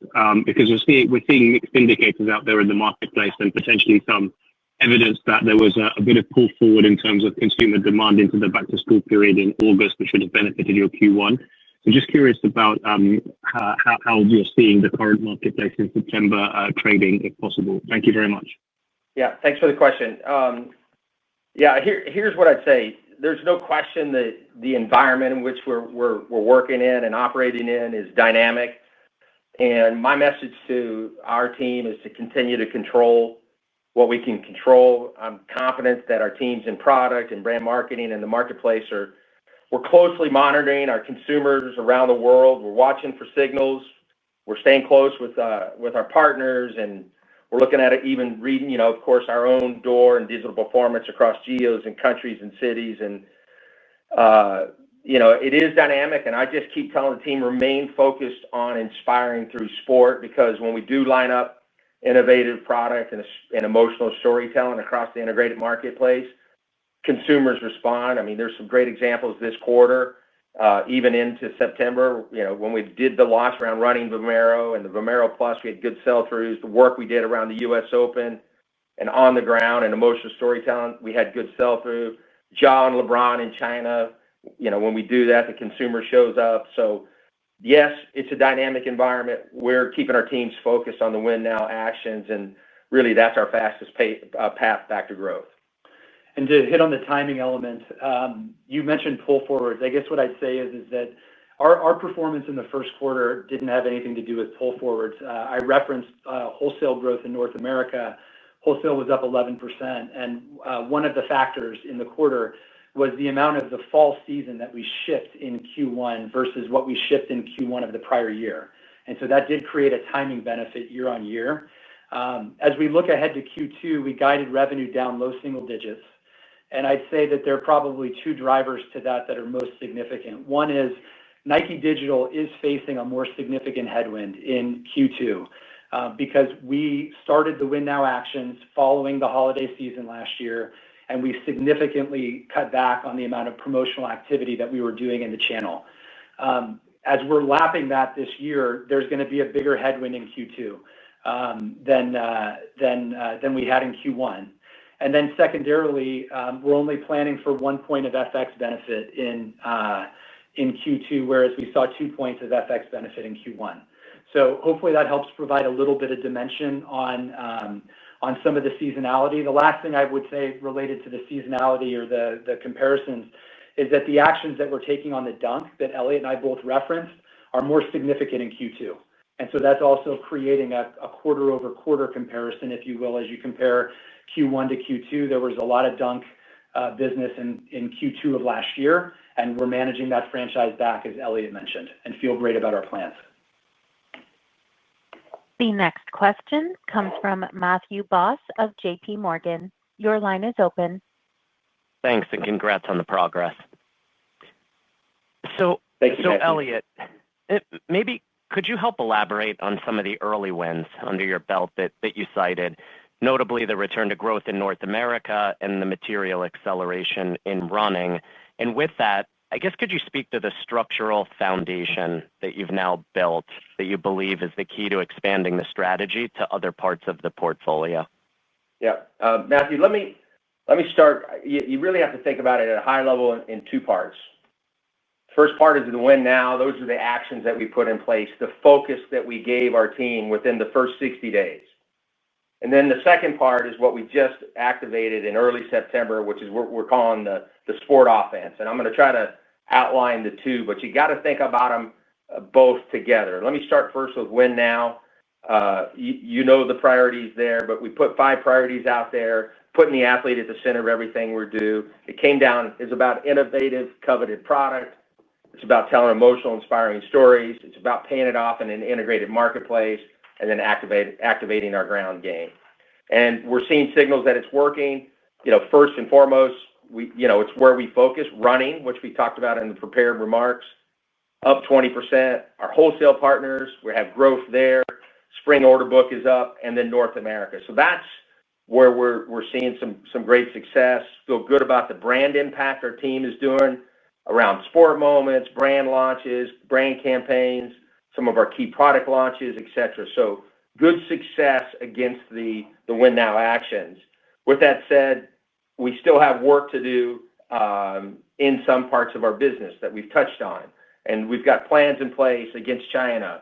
because we're seeing mixed indicators out there in the marketplace and potentially some evidence that there was a bit of pull forward in terms of consumer demand into the back-to-school period in August, which would have benefited your Q1. So just curious about how you're seeing the current marketplace in September trading, if possible. Thank you very much. Yeah, thanks for the question. Here's what I'd say. There's no question that the environment in which we're working in and operating in is dynamic. My message to our team is to continue to control what we can control. I'm confident that our teams in product and brand marketing and the marketplace we're closely monitoring our consumers around the world. We're watching for signals. We're staying close with our partners, and we're looking at it, even reading, of course, our own door and digital performance across geos and countries and cities. It is dynamic, and I just keep telling the team, remain focused on inspiring through sport, because when we do line up innovative product and emotional storytelling across the integrated marketplace, consumers respond. I mean, there's some great examples this quarter, even into September. When we did the launch around running Vomero and the Vomero Plus, we had good sell-throughs. The work we did around the U.S. Open and on the ground and emotional storytelling, we had good sell-through. Ja and LeBron in China, when we do that, the consumer shows up. So yes, it's a dynamic environment. We're keeping our teams focused on the Win Now actions, and really that's our fastest path back to growth. And to hit on the timing element, you mentioned pull forwards. I guess what I'd say is that our performance in the first quarter didn't have anything to do with pull forwards. I referenced wholesale growth in North America. Wholesale was up 11%. And one of the factors in the quarter was the amount of the fall season that we shipped in Q1 versus what we shipped in Q1 of the prior year. And so that did create a timing benefit year on year. As we look ahead to Q2, we guided revenue down low single digits. And I'd say that there are probably two drivers to that are most significant. One is Nike Digital is facing a more significant headwind in Q2 because we started the Win Now actions following the holiday season last year, and we significantly cut back on the amount of promotional activity that we were doing in the channel. As we're lapping that this year, there's going to be a bigger headwind in Q2 than we had in Q1. And then secondarily, we're only planning for 1 point of FX benefit in Q2, whereas we saw 2 points of FX benefit in Q1. So hopefully that helps provide a little bit of dimension on some of the seasonality. The last thing I would say related to the seasonality or the comparisons is that the actions that we're taking on the Dunk that Elliott and I both referenced are more significant in Q2. And so that's also creating a quarter-over-quarter comparison, if you will, as you compare Q1 to Q2. There was a lot of Dunk business in Q2 of last year, and we're managing that franchise back, as Elliott mentioned, and feel great about our plans. The next question comes from Matthew Boss of JP Morgan. Your line is open. Thanks, and congrats on the progress. Thank you, Elliott, maybe could you help elaborate on some of the early wins under your belt that you cited, notably the return to growth in North America and the material acceleration in running? And with that, I guess, could you speak to the structural foundation that you've now built that you believe is the key to expanding the strategy to other parts of the portfolio? Yeah. Matthew, let me start. You really have to think about it at a high level in two parts. First part is the win now. Those are the actions that we put in place, the focus that we gave our team within the first 60 days. And then the second part is what we just activated in early September, which is what we're calling the sport offense. And I'm going to try to outline the two, but you got to think about them both together. Let me start first with win now. You know the priorities there, but we put 5 priorities out there, putting the athlete at the center of everything we do. It came down, it's about innovative, coveted product. It's about telling emotional, inspiring stories. It's about paying it off in an integrated marketplace and then activating our ground game. And we're seeing signals that it's working. First and foremost, it's where we focus, running, which we talked about in the prepared remarks, up 20%. Our wholesale partners, we have growth there. Spring order book is up, and then North America. So that's where we're seeing some great success. Feel good about the brand impact our team is doing around sport moments, brand launches, brand campaigns, some of our key product launches, etc. So good success against the win now actions. With that said, we still have work to do in some parts of our business that we've touched on. And we've got plans in place against China,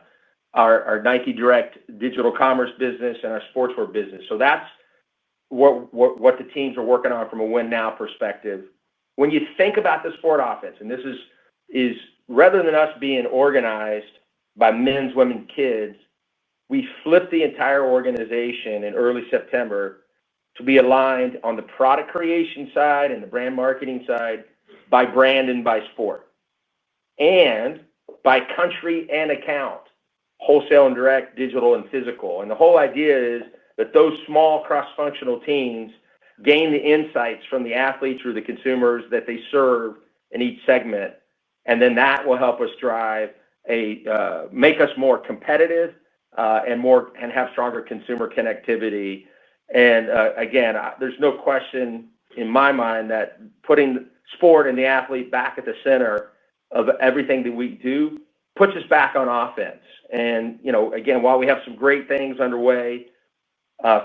our Nike Direct digital commerce business, and our sportswear business. So that's what the teams are working on from a win now perspective. When you think about the sport offense, and this is rather than us being organized by men's, women, kids, we flipped the entire organization in early September to be aligned on the product creation side and the brand marketing side by brand and by sport, and by country and account, wholesale and direct, digital and physical. And the whole idea is that those small cross-functional teams gain the insights from the athletes or the consumers that they serve in each segment, and then that will help us drive make us more competitive and have stronger consumer connectivity. And again, there's no question in my mind that putting sport and the athlete back at the center of everything that we do puts us back on offense. And again, while we have some great things underway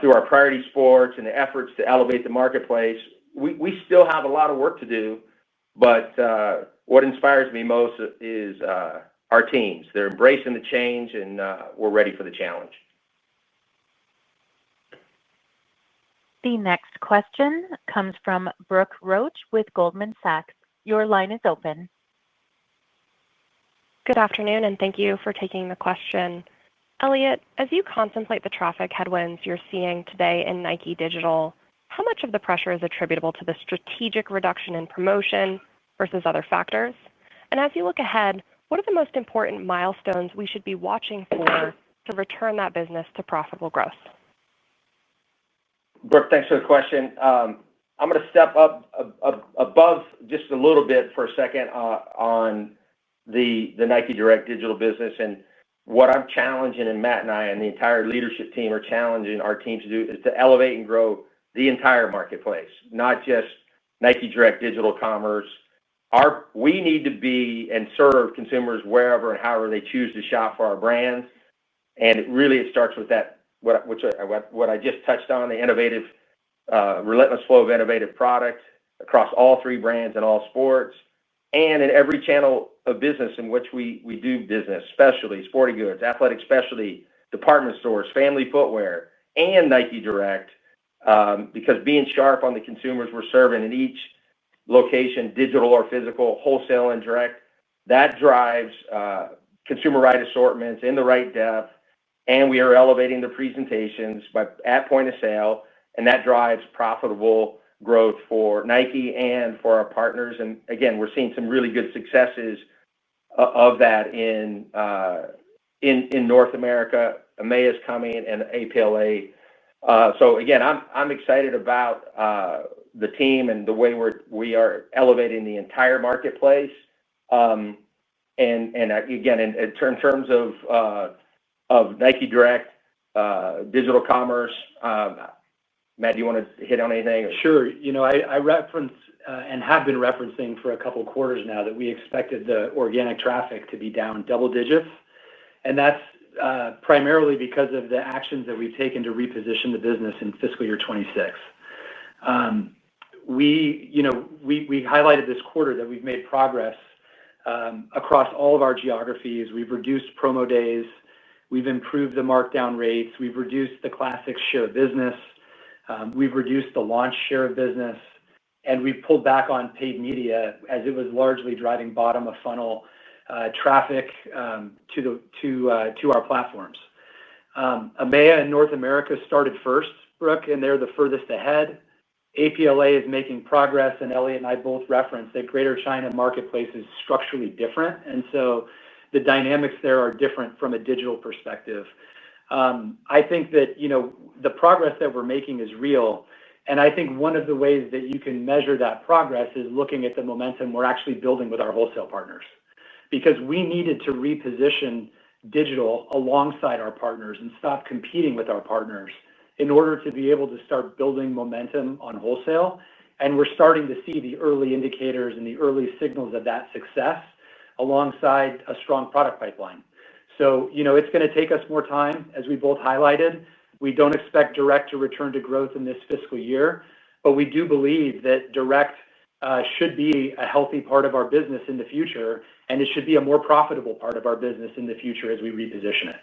through our priority sports and the efforts to elevate the marketplace, we still have a lot of work to do. But what inspires me most is our teams. They're embracing the change, and we're ready for the challenge. The next question comes from Brooke Roach with Goldman Sachs. Your line is open. Good afternoon, and thank you for taking the question. Elliott, as you contemplate the traffic headwinds you're seeing today in Nike Digital, how much of the pressure is attributable to the strategic reduction in promotion versus other factors? And as you look ahead, what are the most important milestones we should be watching for to return that business to profitable growth? Brooke, thanks for the question. I'm going to step up above just a little bit for a second on the Nike Direct digital business. And what I'm challenging, and Matt and I and the entire leadership team are challenging our team to do, is to elevate and grow the entire marketplace, not just Nike Direct digital commerce. We need to be and serve consumers wherever and however they choose to shop for our brands. And it starts with that, what I just touched on, the innovative, relentless flow of innovative product across all 3 brands and all sports, and in every channel of business in which we do business, specialty, sporting goods, athletic specialty, department stores, family footwear, and Nike Direct, because being sharp on the consumers we're serving in each location, digital or physical, wholesale and direct, that drives consumer right assortments in the right depth, and we are elevating the presentations at point of sale, and that drives profitable growth for Nike and for our partners. And again, we're seeing some really good successes of that in North America. EMEA is coming, and APLA. So again, I'm excited about the team and the way we are elevating the entire marketplace. And again, in terms of Nike Direct digital commerce, Matt, do you want to hit on anything? Sure. I reference and have been referencing for a couple of quarters now that we expected the organic traffic to be down double digits. And that's primarily because of the actions that we've taken to reposition the business in fiscal year 26. We highlighted this quarter that we've made progress across all of our geographies. We've reduced promo days. We've improved the markdown rates. We've reduced the classic share of business. We've reduced the launch share of business. And we've pulled back on paid media as it was largely driving bottom of funnel traffic to our platforms. EMEA and North America started first, Brooke, and they're the furthest ahead. APLA is making progress, and Elliot and I both referenced that Greater China marketplace is structurally different. And so the dynamics there are different from a digital perspective. I think that, the progress that we're making is real. And I think one of the ways that you can measure that progress is looking at the momentum we're actually building with our wholesale partners. Because we needed to reposition digital alongside our partners and stop competing with our partners in order to be able to start building momentum on wholesale. And we're starting to see the early indicators and the early signals of that success alongside a strong product pipeline. So, it's going to take us more time, as we both highlighted. We don't expect direct to return to growth in this fiscal year, but we do believe that direct should be a healthy part of our business in the future, and it should be a more profitable part of our business in the future as we reposition it.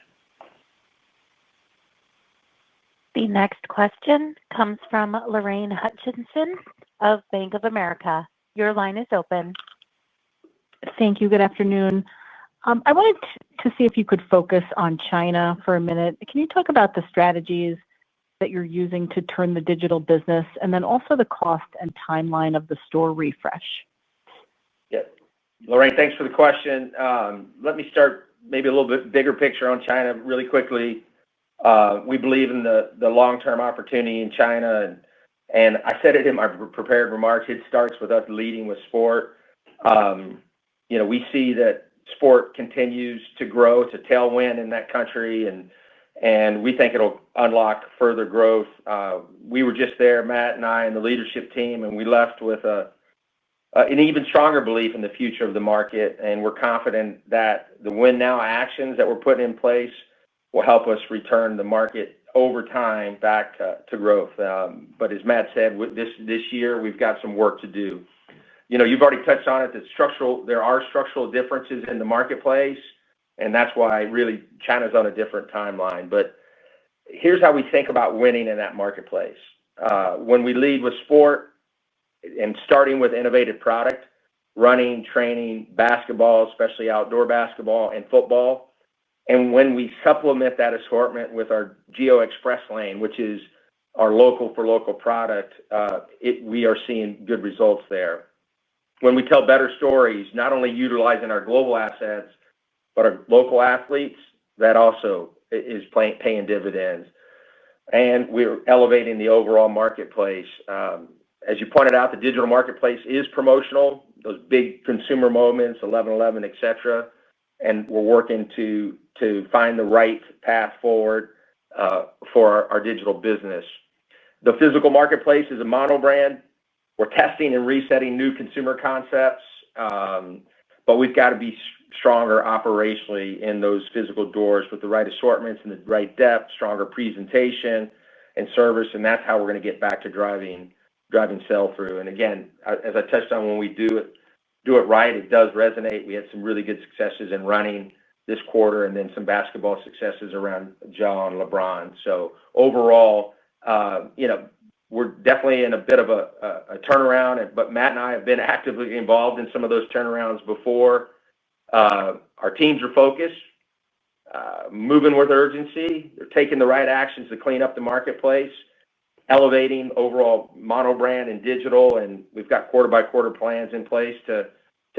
The next question comes from Lorraine Hutchinson of Bank of America. Your line is open. Thank you. Good afternoon. I wanted to see if you could focus on China for a minute. Can you talk about the strategies that you're using to turn the digital business, and then also the cost and timeline of the store refresh? Yeah. Lorraine, thanks for the question. Let me start maybe a little bit bigger picture on China really quickly. We believe in the long-term opportunity in China. And I said it in my prepared remarks. It starts with us leading with sport. We see that sport continues to grow. It's a tailwind in that country, and we think it'll unlock further growth. We were just there, Matt and I and the leadership team, and we left with an even stronger belief in the future of the market. And we're confident that the win now actions that we're putting in place will help us return the market over time back to growth. But as Matt said, this year we've got some work to do. You've already touched on it, that there are structural differences in the marketplace, and that's why really China's on a different timeline. But here's how we think about winning in that marketplace. When we lead with sport and starting with innovative product, running, training, basketball, especially outdoor basketball and football, and when we supplement that assortment with our Geo Express lane, which is our local for local product, we are seeing good results there. When we tell better stories, not only utilizing our global assets, but our local athletes, that also is paying dividends. And we're elevating the overall marketplace. As you pointed out, the digital marketplace is promotional, those big consumer moments, 11/11, et cetera. And we're working to find the right path forward for our digital business. The physical marketplace is a mono brand. We're testing and resetting new consumer concepts, but we've got to be stronger operationally in those physical doors with the right assortments and the right depth, stronger presentation and service, and that's how we're going to get back to driving sell-through. And again, as I touched on, when we do it right, it does resonate. We had some really good successes in running this quarter, and then some basketball successes around Ja and LeBron. So overall, we're definitely in a bit of a turnaround, but Matt and I have been actively involved in some of those turnarounds before. Our teams are focused, moving with urgency. They're taking the right actions to clean up the marketplace, elevating overall mono brand and digital, and we've got quarter-by-quarter plans in place to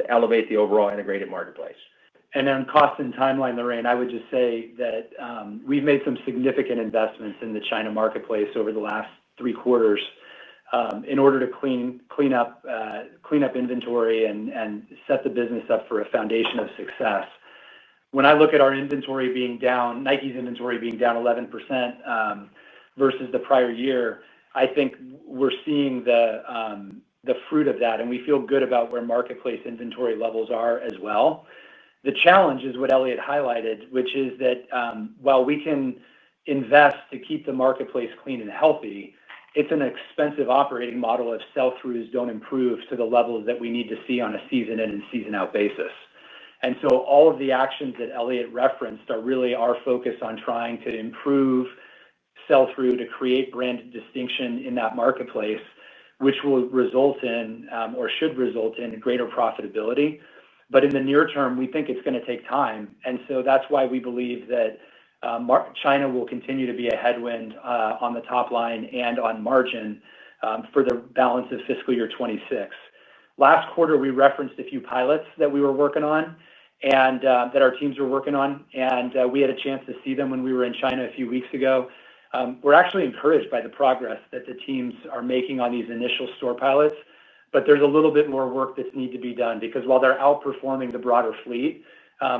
elevate the overall integrated marketplace. And on cost and timeline, Lorraine, I would just say that we've made some significant investments in the China marketplace over the last 3 quarters in order to clean up inventory and set the business up for a foundation of success. When I look at our inventory being down, Nike's inventory being down 11% versus the prior year, I think we're seeing the fruit of that, and we feel good about where marketplace inventory levels are as well. The challenge is what Elliott highlighted, which is that while we can invest to keep the marketplace clean and healthy, it's an expensive operating model if sell-throughs don't improve to the levels that we need to see on a season in and season out basis. And so all of the actions that Elliott referenced are really our focus on trying to improve sell-through to create brand distinction in that marketplace, which will result in or should result in greater profitability. But in the near term, we think it's going to take time. And so that's why we believe that China will continue to be a headwind on the top line and on margin for the balance of fiscal year 26. Last quarter, we referenced a few pilots that we were working on and that our teams were working on. And we had a chance to see them when we were in China a few weeks ago. We're actually encouraged by the progress that the teams are making on these initial store pilots. But there's a little bit more work that needs to be done because while they're outperforming the broader fleet,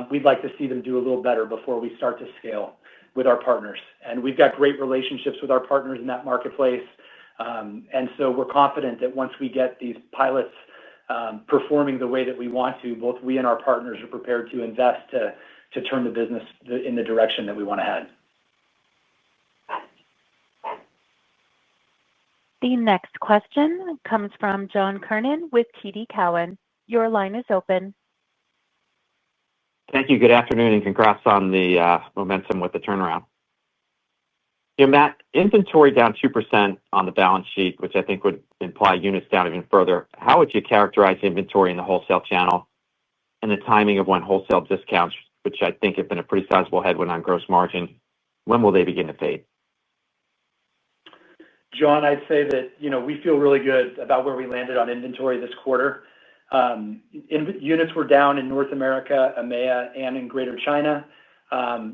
we'd like to see them do a little better before we start to scale with our partners. And we've got great relationships with our partners in that marketplace. And so we're confident that once we get these pilots performing the way that we want to, both we and our partners are prepared to invest to turn the business in the direction that we want to head. The next question comes from John Kernan with TD Cowen. Your line is open. Thank you. Good afternoon, and congrats on the momentum with the turnaround. Matt, inventory down 2% on the balance sheet, which I think would imply units down even further. How would you characterize inventory in the wholesale channel and the timing of when wholesale discounts, which I think have been a pretty sizable headwind on gross margin, when will they begin to fade? John, I'd say that we feel really good about where we landed on inventory this quarter. Units were down in North America, EMEA, and in Greater China.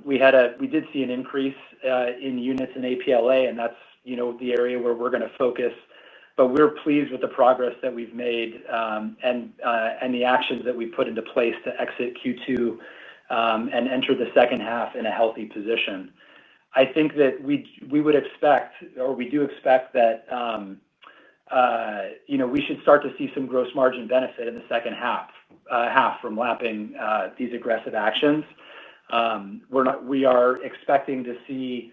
We did see an increase in units in APLA, and that's the area where we're going to focus. But we're pleased with the progress that we've made and the actions that we put into place to exit Q2 and enter the second half in a healthy position. I think that we would expect, or we do expect that we should start to see some gross margin benefit in the second half from lapping these aggressive actions. We are expecting to see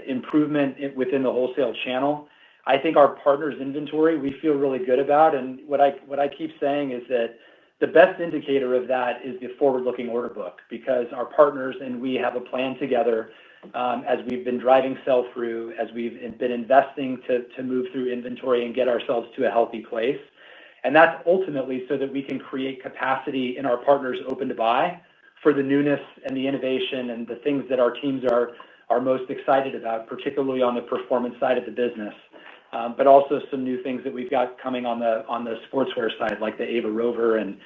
improvement within the wholesale channel. I think our partners' inventory we feel really good about, and what I keep saying is that the best indicator of that is the forward-looking order book because our partners and we have a plan together as we've been driving sell-through, as we've been investing to move through inventory and get ourselves to a healthy place. And that's ultimately so that we can create capacity in our partners open to buy for the newness and the innovation and the things that our teams are most excited about, particularly on the performance side of the business. But also some new things that we've got coming on the sportswear side, like the Ava Rover and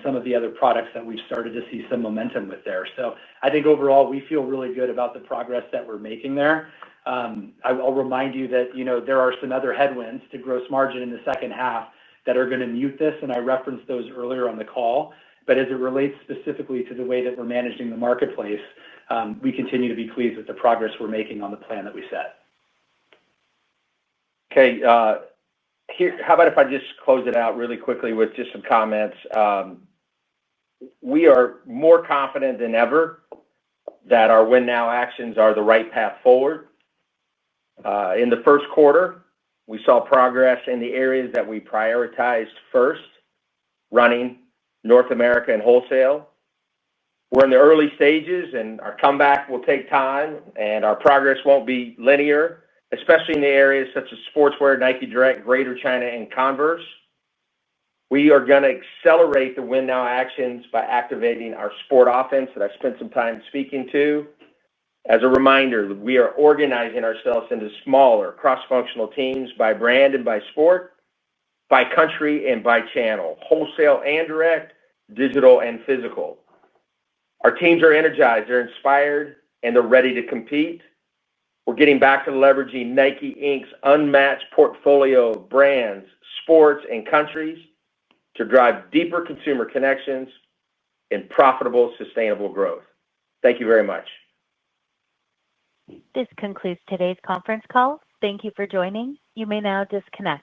some of the other products that we've started to see some momentum with there. So I think overall we feel really good about the progress that we're making there. I'll remind you that there are some other headwinds to gross margin in the second half that are going to mute this, and I referenced those earlier on the call. But as it relates specifically to the way that we're managing the marketplace, we continue to be pleased with the progress we're making on the plan that we set. Okay, how about if I just close it out really quickly with just some comments? We are more confident than ever that our Win Now actions are the right path forward. In the first quarter, we saw progress in the areas that we prioritized first, running, North America, and wholesale. We're in the early stages, and our comeback will take time, and our progress won't be linear, especially in the areas such as sportswear, Nike Direct, Greater China, and Converse. We are going to accelerate the Win Now actions by activating our sport offense that I spent some time speaking to. As a reminder, we are organizing ourselves into smaller cross-functional teams by brand and by sport, by country and by channel, wholesale and direct, digital and physical. Our teams are energized, they're inspired, and they're ready to compete. We're getting back to leveraging Nike Inc.'s unmatched portfolio of brands, sports, and countries to drive deeper consumer connections and profitable, sustainable growth. Thank you very much. This concludes today's conference call. Thank you for joining. You may now disconnect.